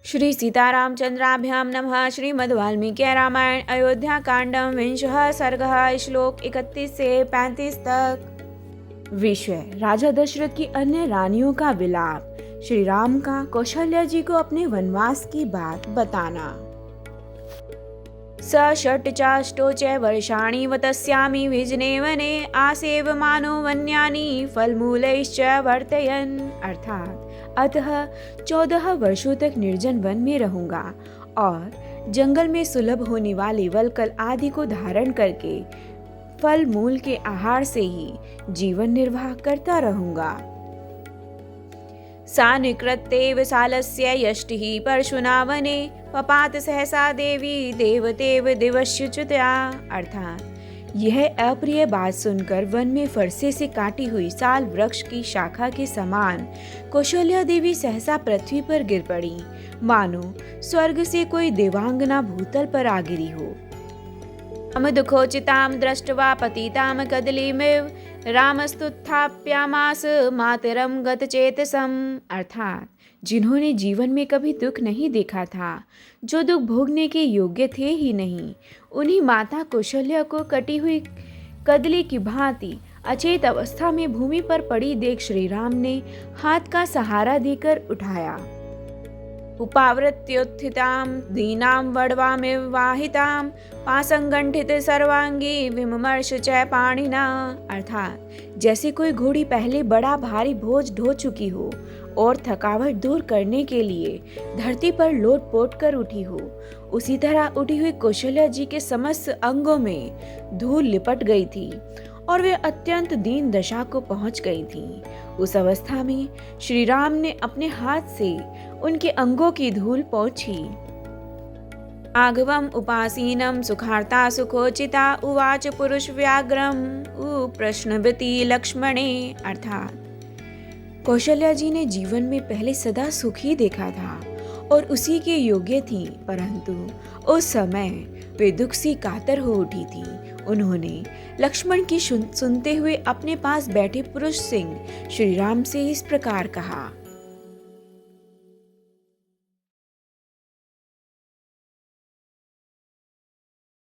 श्री सीतारामचंद्राभ्यां नमः। श्रीमद् वाल्मीकि रामायण अयोध्या कांडम विंशः सर्गः। श्लोक 31 से 35 तक। विषय: राजा दशरथ की अन्य रानियों का विलाप। श्री राम का कौशल्या जी को अपने वनवास की बात बताना। स षट्चाष्टौ च वर्षाणि वतस्यामि विजने वने आसेव मानो वन्यानि फलमूलैश्च वर्तयन्। अर्थात अतः 14 वर्षों तक निर्जन वन में रहूंगा और जंगल में सुलभ होने वाले वलकल आदि को धारण करके फल मूल के आहार से ही जीवन निर्वाह करता रहूंगा। सा निकृत्ते विशालस्य यष्टिः परशुना वने पपात सहसा देवी देवतेव दिवश्युच्युता। अर्थात यह अप्रिय बात सुनकर वन में फरसे से काटी हुई साल वृक्ष की शाखा के समान कौशल्या देवी सहसा पृथ्वी पर गिर पड़ी, मानो स्वर्ग से कोई देवांगना भूतल पर आ गिरी हो। दुखोचितां दृष्ट्वा पतितां कदलीमिव रामस्तुत्थाप्यामास मातरम गतचेतसम। अर्थात जिन्होंने जीवन में कभी दुख नहीं देखा था, जो दुख भोगने के योग्य थे ही नहीं, उन्हीं माता कौशल्या को कटी हुई कदली की भांति अचेत अवस्था में भूमि पर पड़ी देख श्री राम ने हाथ का सहारा देकर उठाया। उपावृत्योत्थितां दीनां वडवामिव वाहितां पासंगंठित सर्वांगी विमर्श च पाणिना। अर्थात जैसे कोई घोड़ी पहले बड़ा भारी बोझ ढो चुकी हो और थकावट दूर करने के लिए धरती पर लोट पोट कर उठी हो, उसी तरह उठी हुई कौशल्या जी के समस्त अंगों में धूल लिपट गई थी और वे अत्यंत दीन दशा को पहुंच गई थीं। उस अवस्था में श्री राम ने अपने हाथ से उनके अंगों की धूल पोंछी। आघवम उपासीनम सुखार्ता सुखोचिता उवाच पुरुष व्याघ्रम प्रश्नवती लक्ष्मणे। अर्थात कौशल्या जी ने जीवन में पहले सदा सुख ही देखा था और उसी के योग्य थी, परंतु उस समय वे दुख से कातर हो उठी थी। उन्होंने लक्ष्मण की सुनते हुए अपने पास बैठे पुरुष सिंह श्री राम से इस प्रकार कहा।